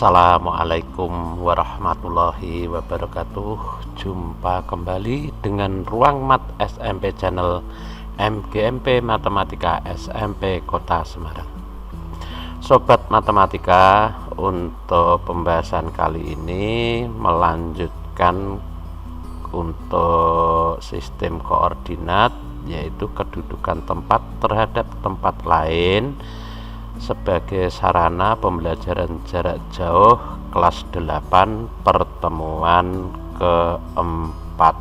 Assalamualaikum warahmatullahi wabarakatuh. Jumpa kembali dengan Ruang Mat SMP Channel MGMP Matematika SMP Kota Semarang. Sobat Matematika, untuk pembahasan kali ini melanjutkan untuk sistem koordinat, yaitu kedudukan tempat terhadap tempat lain sebagai sarana pembelajaran jarak jauh kelas 8 pertemuan keempat.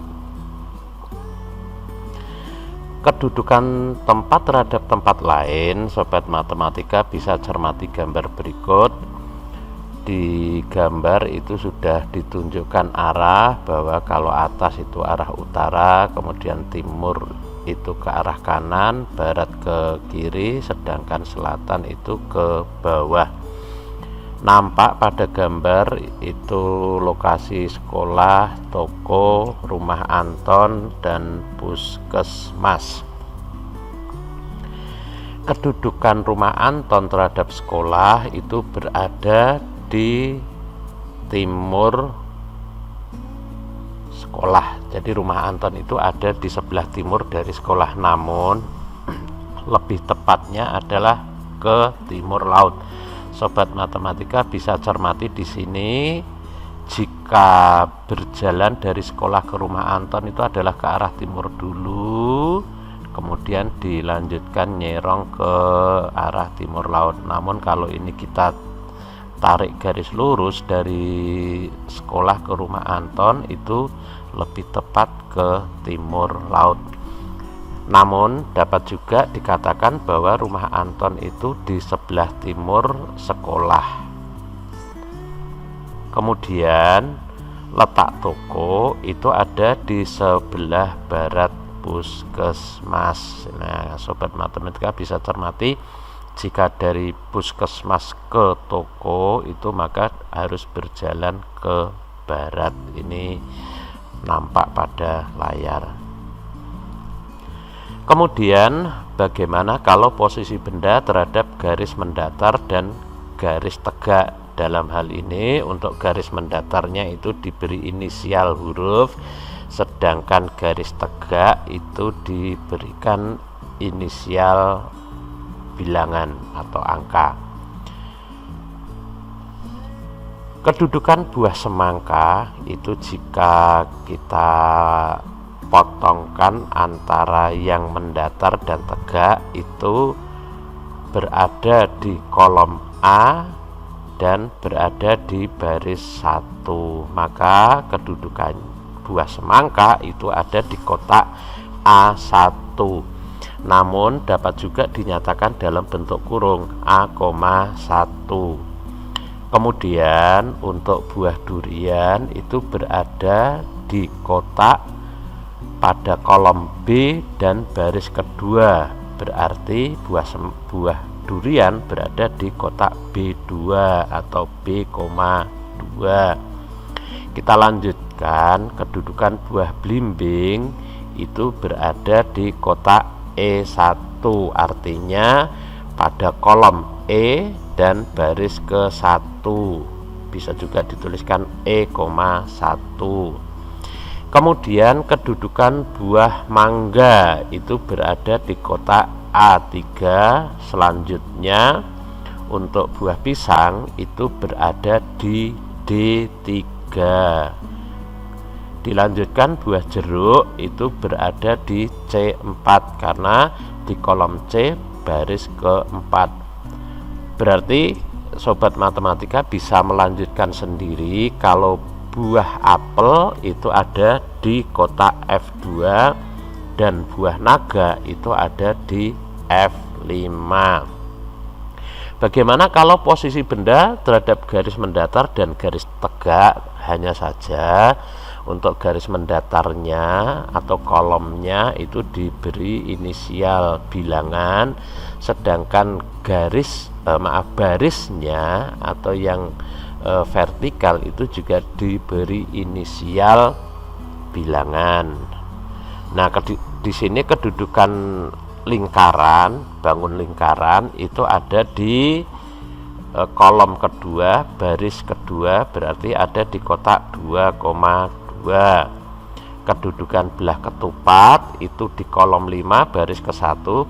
Kedudukan tempat terhadap tempat lain, Sobat Matematika bisa cermati gambar berikut. Di gambar itu sudah ditunjukkan arah, bahwa kalau atas itu arah utara, kemudian timur itu ke arah kanan, barat ke kiri, sedangkan selatan itu ke bawah. Nampak pada gambar itu lokasi sekolah, toko, rumah Anton, dan puskesmas. Kedudukan rumah Anton terhadap sekolah itu berada di timur sekolah. Jadi rumah Anton itu ada di sebelah timur dari sekolah, namun lebih tepatnya adalah ke timur laut. Sobat Matematika bisa cermati di sini, jika berjalan dari sekolah ke rumah Anton itu adalah ke arah timur dulu, kemudian dilanjutkan nyerong ke arah timur laut. Namun kalau ini kita tarik garis lurus dari sekolah ke rumah Anton, itu lebih tepat ke timur laut. Namun dapat juga dikatakan bahwa rumah Anton itu di sebelah timur sekolah. Kemudian letak toko itu ada di sebelah barat puskesmas. Nah, Sobat Matematika bisa cermati, jika dari puskesmas ke toko itu maka harus berjalan ke barat. Ini nampak pada layar. Kemudian bagaimana kalau posisi benda terhadap garis mendatar dan garis tegak? Dalam hal ini untuk garis mendatarnya itu diberi inisial huruf, sedangkan garis tegak itu diberikan inisial bilangan atau angka. Kedudukan buah semangka itu jika kita potongkan antara yang mendatar dan tegak itu berada di kolom A dan berada di baris 1, maka kedudukan buah semangka itu ada di kotak A1. Namun dapat juga dinyatakan dalam bentuk kurung A,1. Kemudian untuk buah durian itu berada di kotak pada kolom B dan baris kedua, berarti buah durian berada di kotak B2 atau B,2. Kita lanjutkan, kedudukan buah belimbing itu berada di kotak E1, artinya pada kolom E dan baris ke-1, bisa juga dituliskan E,1. Kemudian kedudukan buah mangga itu berada di kotak A3. Selanjutnya untuk buah pisang itu berada di D3. Dilanjutkan buah jeruk itu berada di C4 karena di kolom C baris ke-4. Berarti Sobat Matematika bisa melanjutkan sendiri, kalau buah apel itu ada di kotak F2 dan buah naga itu ada di F5. Bagaimana kalau posisi benda terhadap garis mendatar dan garis tegak? Hanya saja untuk garis mendatarnya atau kolomnya itu diberi inisial bilangan, sedangkan barisnya atau yang vertikal itu juga diberi inisial bilangan. Nah, di sini kedudukan lingkaran, bangun lingkaran itu ada di kolom kedua, baris kedua berarti ada di kotak 2,2. Kedudukan belah ketupat itu di kolom 5 baris ke 1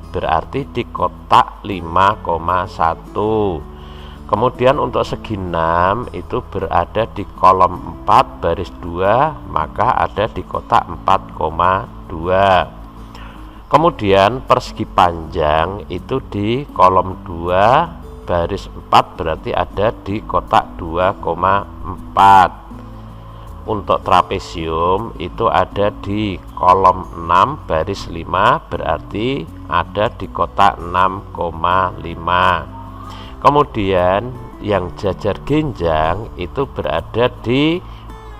berarti di kotak 5,1. Kemudian untuk segi 6 itu berada di kolom 4 baris 2, maka ada di kotak 4,2. Kemudian persegi panjang itu di kolom 2 baris 4 berarti ada di kotak 2,4. Untuk trapesium itu ada di kolom 6 baris 5 berarti ada di kotak 6,5. Kemudian yang jajar genjang itu berada di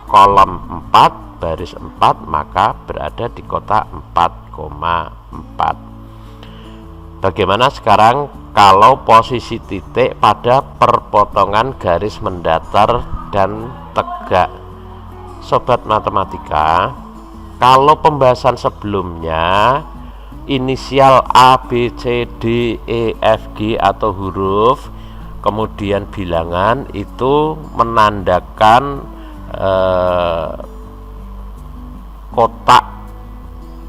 kolom 4 baris 4 maka berada di kotak 4,4. Bagaimana sekarang kalau posisi titik pada perpotongan garis mendatar dan tegak? Sobat matematika, kalau pembahasan sebelumnya inisial A, B, C, D, E, F, G atau huruf kemudian bilangan itu menandakan kotak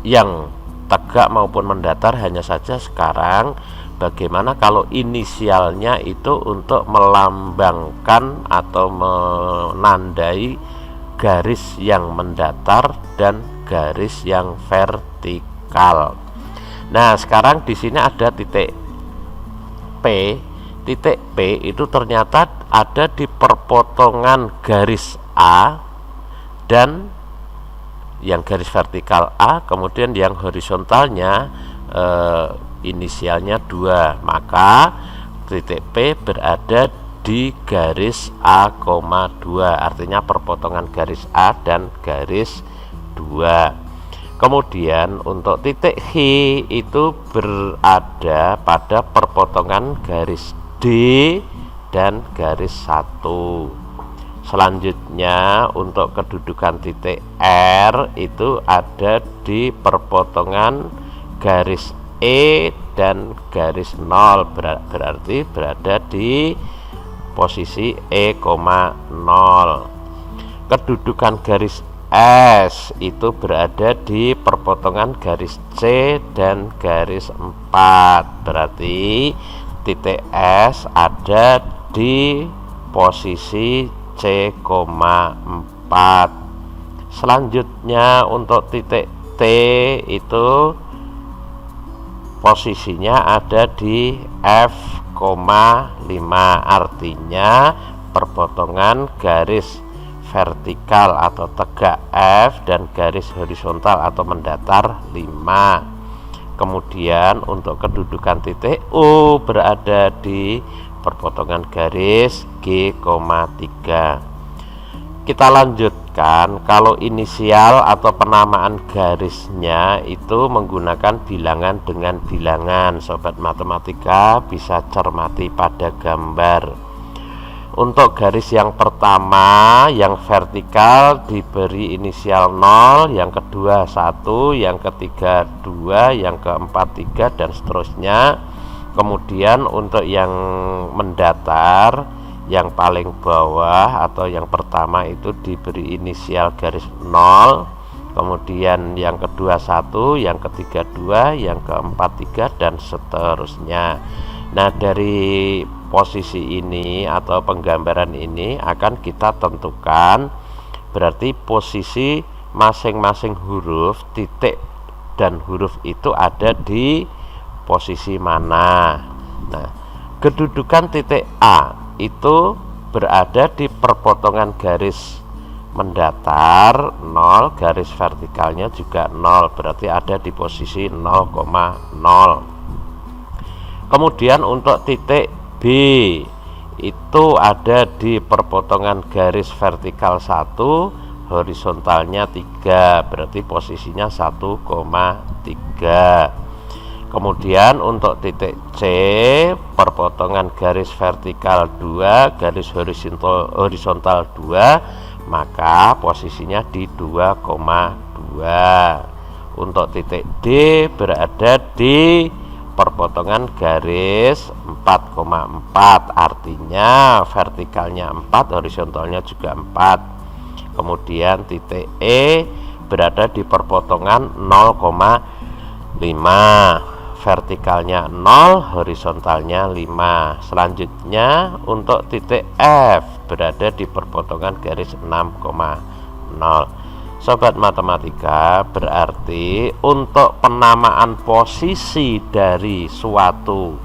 yang tegak maupun mendatar. Hanya saja sekarang bagaimana kalau inisialnya itu untuk melambangkan atau menandai garis yang mendatar dan garis yang vertikal. Nah, sekarang di sini ada titik P. Titik P itu ternyata ada di perpotongan garis A dan yang garis vertikal A, kemudian yang horizontalnya inisialnya 2, maka titik P berada di garis A,2, artinya perpotongan garis A dan garis 2. Kemudian untuk titik H itu berada pada perpotongan garis D dan garis 1. Selanjutnya untuk kedudukan titik R itu ada di perpotongan garis E dan garis 0, berarti berada di posisi E,0. Kedudukan garis S itu berada di perpotongan garis C dan garis 4, berarti titik S ada di posisi C,4. Selanjutnya untuk titik T itu posisinya ada di F,5, artinya perpotongan garis vertikal atau tegak F dan garis horizontal atau mendatar 5. Kemudian untuk kedudukan titik U berada di perpotongan garis G,3. Kita lanjutkan, kalau inisial atau penamaan garisnya itu menggunakan bilangan dengan bilangan. Sobat matematika bisa cermati pada gambar. Untuk garis yang pertama yang vertikal diberi inisial 0, yang kedua 1, yang ketiga 2, yang keempat 3 dan seterusnya. Kemudian untuk yang mendatar yang paling bawah atau yang pertama itu diberi inisial garis 0, kemudian yang kedua 1, yang ketiga 2, yang keempat 3 dan seterusnya. Nah, dari posisi ini atau penggambaran ini akan kita tentukan berarti posisi masing-masing huruf, titik dan huruf itu ada di posisi mana. Nah, kedudukan titik A itu berada di perpotongan garis mendatar 0, garis vertikalnya juga 0, berarti ada di posisi 0,0. Kemudian untuk titik B itu ada di perpotongan garis vertikal 1, horizontalnya 3, berarti posisinya 1,3. Kemudian untuk titik C, perpotongan garis vertikal 2, garis horizontal 2, maka posisinya di 2,2. Untuk titik D berada di perpotongan garis 4,4, artinya vertikalnya 4, horizontalnya juga 4. Kemudian titik E berada di perpotongan 0,5, vertikalnya 0, horizontalnya 5. Selanjutnya untuk titik F berada di perpotongan garis 6,0. Sobat matematika, berarti untuk penamaan posisi dari suatu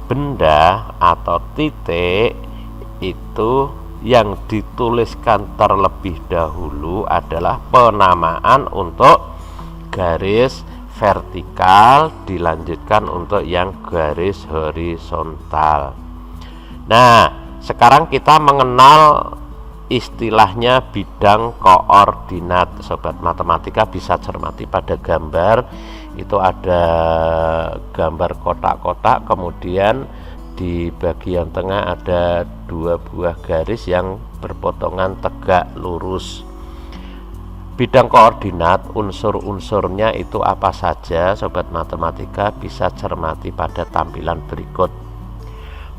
benda atau titik itu yang dituliskan terlebih dahulu adalah penamaan untuk garis vertikal, dilanjutkan untuk yang garis horizontal. Nah, sekarang kita mengenal istilahnya bidang koordinat. Sobat matematika bisa cermati pada gambar, itu ada gambar kotak-kotak, kemudian di bagian tengah ada 2 buah garis yang berpotongan tegak lurus. Bidang koordinat, unsur-unsurnya itu apa saja, sobat matematika bisa cermati pada tampilan berikut.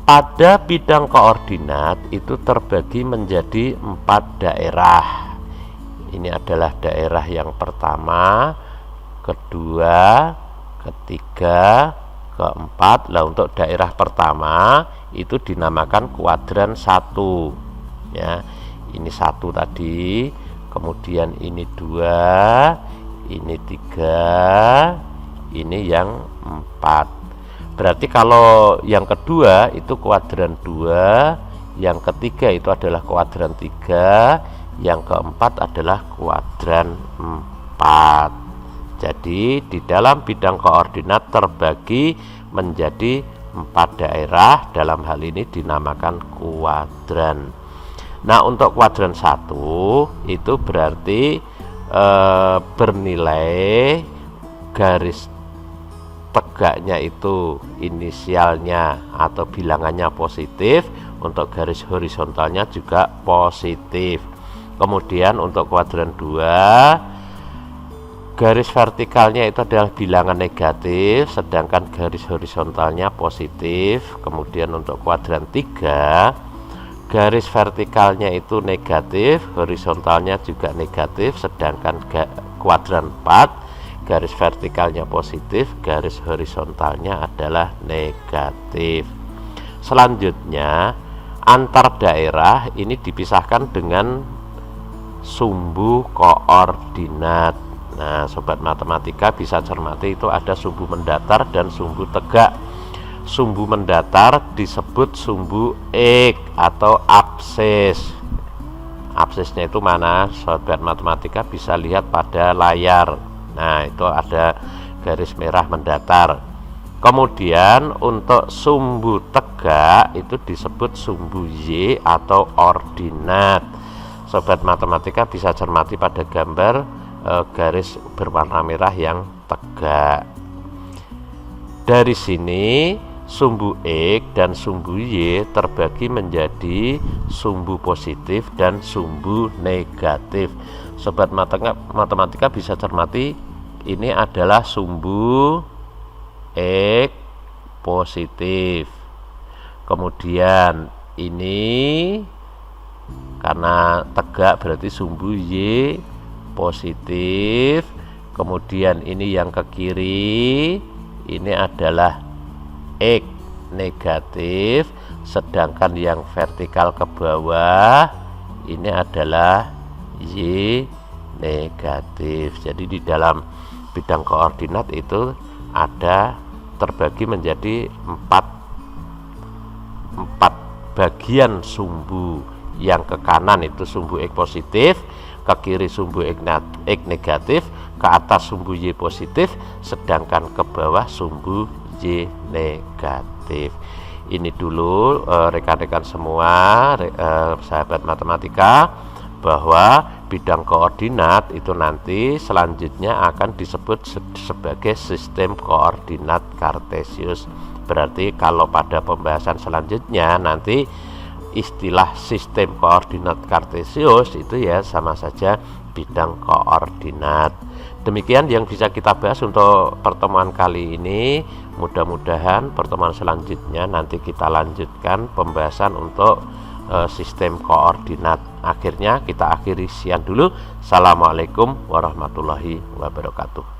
Pada bidang koordinat itu terbagi menjadi 4 daerah. Ini adalah daerah yang pertama, kedua, ketiga, keempat. Lah untuk daerah pertama itu dinamakan kuadran 1. Ya, ini 1 tadi. Kemudian ini 2, ini 3, ini yang 4. Berarti kalau yang kedua itu kuadran 2, yang ketiga itu adalah kuadran 3, yang keempat adalah kuadran 4. Jadi di dalam bidang koordinat terbagi menjadi 4 daerah, dalam hal ini dinamakan kuadran. Nah, untuk kuadran 1 itu berarti bernilai garis tegaknya itu inisialnya atau bilangannya positif, untuk garis horizontalnya juga positif. Kemudian untuk kuadran 2 garis vertikalnya itu adalah bilangan negatif, sedangkan garis horizontalnya positif. Kemudian untuk kuadran 3 garis vertikalnya itu negatif, horizontalnya juga negatif, sedangkan kuadran 4 garis vertikalnya positif, garis horizontalnya adalah negatif. Selanjutnya antar daerah ini dipisahkan dengan sumbu koordinat. Nah, sobat matematika bisa cermati itu ada sumbu mendatar dan sumbu tegak. Sumbu mendatar disebut sumbu X atau absis. Absisnya itu mana? Sobat matematika bisa lihat pada layar. Nah, itu ada garis merah mendatar. Kemudian untuk sumbu tegak itu disebut sumbu Y atau ordinat. Sobat matematika bisa cermati pada gambar garis berwarna merah yang tegak. Dari sini sumbu X dan sumbu Y terbagi menjadi sumbu positif dan sumbu negatif. Sobat matematika bisa cermati ini adalah sumbu X positif. Kemudian ini karena tegak berarti sumbu Y positif. Kemudian ini yang ke kiri ini adalah X negatif, sedangkan yang vertikal ke bawah ini adalah Y negatif. Jadi di dalam bidang koordinat itu ada terbagi menjadi 4 bagian sumbu. Yang ke kanan itu sumbu X positif, ke kiri sumbu X negatif, ke atas sumbu Y positif, sedangkan ke bawah sumbu Y negatif. Ini dulu rekan-rekan semua, sahabat matematika, bahwa bidang koordinat itu nanti selanjutnya akan disebut sebagai sistem koordinat kartesius. Berarti kalau pada pembahasan selanjutnya nanti istilah sistem koordinat kartesius itu ya sama saja bidang koordinat. Demikian yang bisa kita bahas untuk pertemuan kali ini. Mudah-mudahan pertemuan selanjutnya nanti kita lanjutkan pembahasan untuk sistem koordinat. Akhirnya kita akhiri sekian dulu. Assalamualaikum warahmatullahi wabarakatuh.